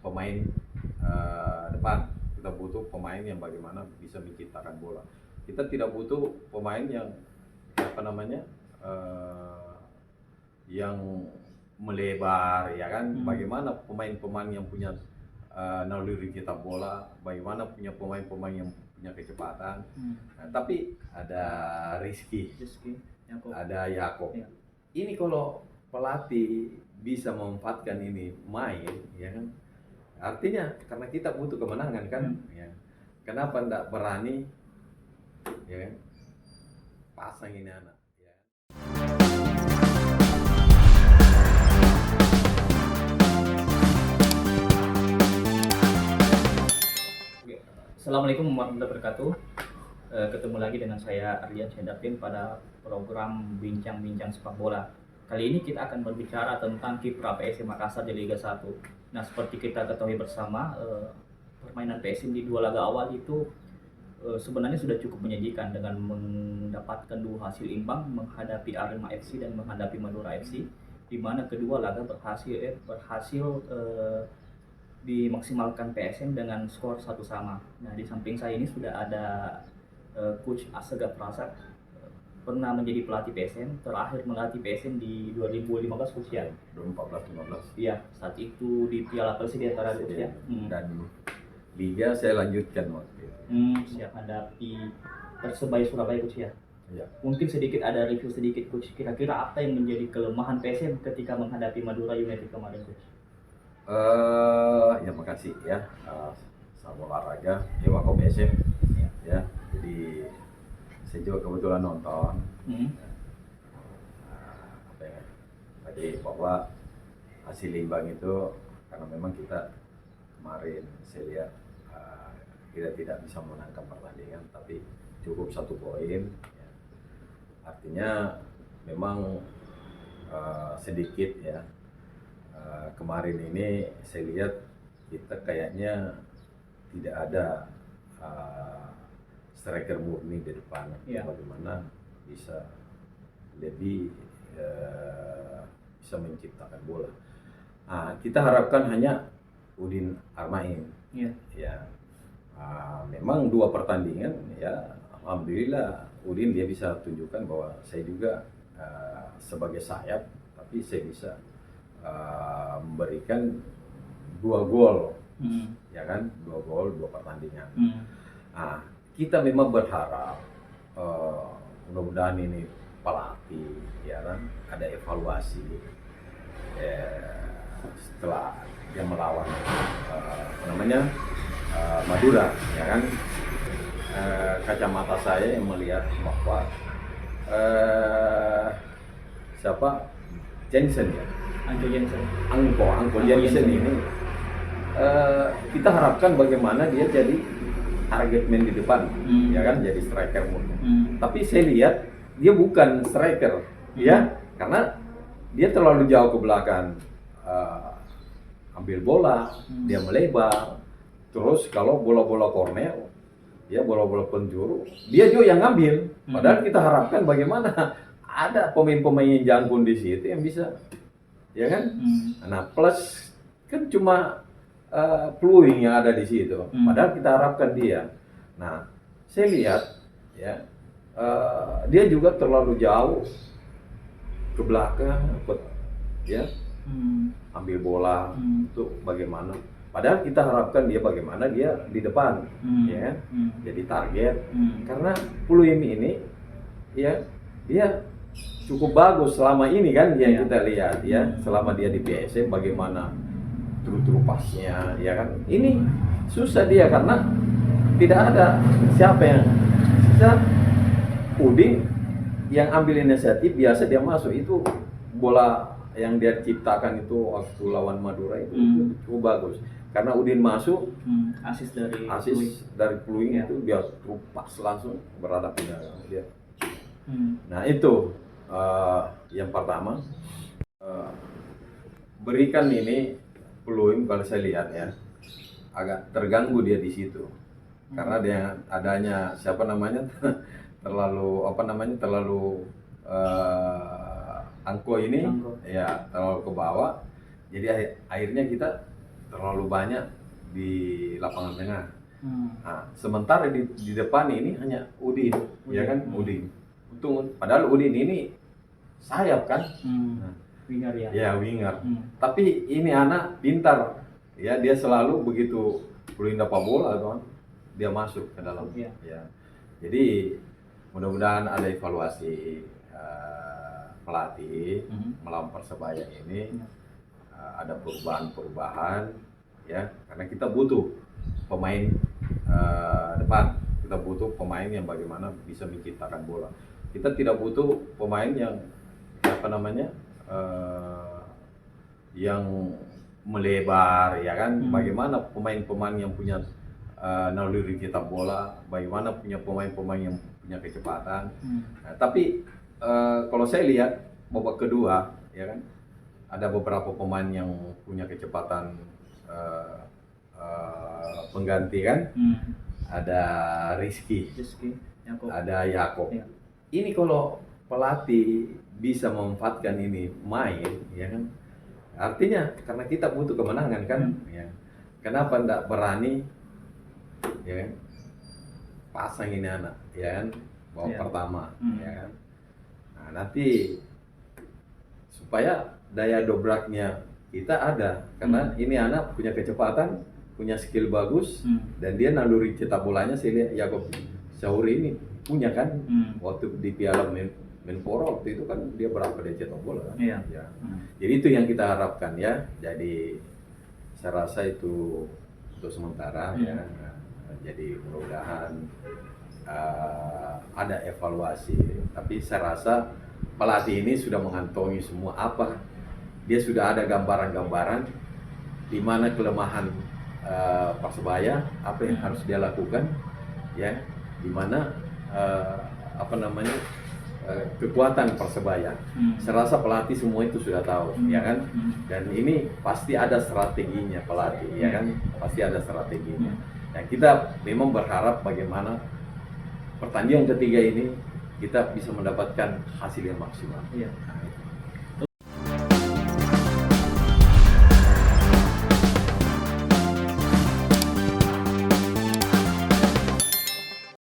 pemain depan. Kita butuh pemain yang bagaimana bisa menciptakan bola. Kita tidak butuh pemain yang apa namanya yang melebar, ya kan? Bagaimana pemain-pemain yang punya naluri cetak bola, bagaimana punya pemain-pemain yang punya kecepatan. Nah, tapi ada Rizky, ada Yakob. Ya. Ini kalau pelatih bisa memanfaatkan ini main, ya kan? Artinya karena kita butuh kemenangan kan, ya. Kenapa enggak berani, ya kan? Pasang ini anak. Ya. Assalamualaikum warahmatullahi wabarakatuh. Ketemu lagi dengan saya Ardian Syedapin pada program Bincang-Bincang Sepak Bola. Kali ini kita akan berbicara tentang kiprah PSM Makassar di Liga 1. Nah, seperti kita ketahui bersama, permainan PSM di dua laga awal itu sebenarnya sudah cukup menyajikan dengan mendapatkan dua hasil imbang menghadapi Arema FC dan menghadapi Madura FC, di mana kedua laga berhasil dimaksimalkan PSM dengan skor 1-1. Nah, di samping saya ini sudah ada Coach Asegaf Prasad, pernah menjadi pelatih PSM, terakhir melatih PSM di 2015 Coach ya? 2014-15. Iya, saat itu di Piala Presiden antara Coach ya. Dan Liga saya lanjutkan waktu itu. Siap hadapi Persebaya Surabaya Coach ya? Ya. Mungkin sedikit ada review sedikit Coach, kira-kira apa yang menjadi kelemahan PSM ketika menghadapi Madura United kemarin Coach? Ya makasih ya, sama olahraga Ewako PSM ya. Jadi saya juga kebetulan nonton. Tadi bahwa hasil imbang itu karena memang kita kemarin saya lihat kita tidak bisa memenangkan pertandingan, tapi cukup 1 poin. Ya. Artinya memang sedikit ya. Kemarin ini saya lihat kita kayaknya tidak ada striker murni di depan. Ya. Bagaimana bisa lebih bisa menciptakan bola. Kita harapkan hanya Udin Armain. Ya. Memang 2 pertandingan ya, alhamdulillah Udin dia bisa tunjukkan bahwa saya juga sebagai sayap, tapi saya bisa memberikan 2 gol, ya kan, 2 gol 2 pertandingan. Kita memang berharap mudah-mudahan ini pelatih, ya kan, ada evaluasi setelah dia melawan Madura, ya kan. Kacamata saya yang melihat bahwa siapa Jensen ya. Angko Jensen ini kita harapkan bagaimana dia jadi target man di depan, ya kan, jadi striker murni. Tapi saya lihat dia bukan striker, ya, karena dia terlalu jauh ke belakang, ambil bola, dia melebar. Terus kalau bola-bola corner, ya bola-bola penjuru, dia juga yang ngambil. Padahal kita harapkan bagaimana ada pemain-pemain yang jangkung di situ yang bisa, ya kan? Nah, plus kan cuma Pluing yang ada di situ. Padahal kita harapkan dia. Nah, saya lihat ya dia juga terlalu jauh ke belakang, ya, ambil bola itu bagaimana? Padahal kita harapkan dia bagaimana dia di depan, ya, jadi target. Karena Pluing ini, ya, dia cukup bagus selama ini kan yang kita lihat ya, selama dia di PSM bagaimana true pasnya, ya kan. Ini susah dia karena tidak ada siapa yang bisa. Udin yang ambil inisiatif, biasa dia masuk, itu bola yang dia ciptakan itu waktu lawan Madura itu cukup bagus. Karena Udin masuk, asis dari Pluing itu dia true pas langsung berhadapan dia. Nah, itu yang pertama, berikan ini Pluing, kalau saya lihat ya agak terganggu dia di situ karena dia adanya terlalu Angko ini ya terlalu ke bawah, jadi akhirnya kita terlalu banyak di lapangan tengah. Hmm. Nah, sementara di depan ini hanya Udin, ya kan, Hmm. Udin. Padahal Udin ini sayap kan, Hmm. Winger ya. ya winger. Hmm. Tapi ini anak pintar, ya dia selalu begitu Belinda dapat bola, kan, dia masuk ke dalam. Iya. Ya. Jadi mudah-mudahan ada evaluasi pelatih melawan Persebaya ini, ada perubahan-perubahan, ya, karena kita butuh pemain depan, kita butuh pemain yang bagaimana bisa menciptakan bola. Kita tidak butuh pemain yang apa namanya yang melebar, ya kan. Bagaimana pemain-pemain yang punya naluri cetak bola, bagaimana punya pemain-pemain yang punya kecepatan. Nah, tapi kalau saya lihat babak kedua, ya kan, ada beberapa pemain yang punya kecepatan pengganti kan. Ada Rizky, Yakob. ada Yakob. Ya. Ini kalau pelatih bisa memanfaatkan ini main, ya kan, artinya karena kita butuh kemenangan kan, ya. Kenapa tidak berani, ya kan, pasang ini anak, ya kan, babak pertama, ya kan. Nah, nanti supaya daya dobraknya kita ada, karena ini anak punya kecepatan, punya skill bagus, dan dia naluri cetak bolanya. Saya lihat Yakob Sauri ini punya kan, waktu di Piala Menpora waktu itu kan dia berapa dia cetak bola kan? Iya. Ya. Jadi itu yang kita harapkan, ya. Jadi saya rasa itu untuk sementara, ya. Jadi mudah-mudahan ada evaluasi. Tapi saya rasa pelatih ini sudah mengantongi semua apa. Dia sudah ada gambaran-gambaran di mana kelemahan Persebaya, apa yang harus dia lakukan, ya, di mana kekuatan Persebaya. Saya rasa pelatih semua itu sudah tahu, ya kan. Dan ini pasti ada strateginya pelatih, ya kan, pasti ada strateginya. Dan kita memang berharap bagaimana pertandingan ketiga ini kita bisa mendapatkan hasil yang maksimal. Iya.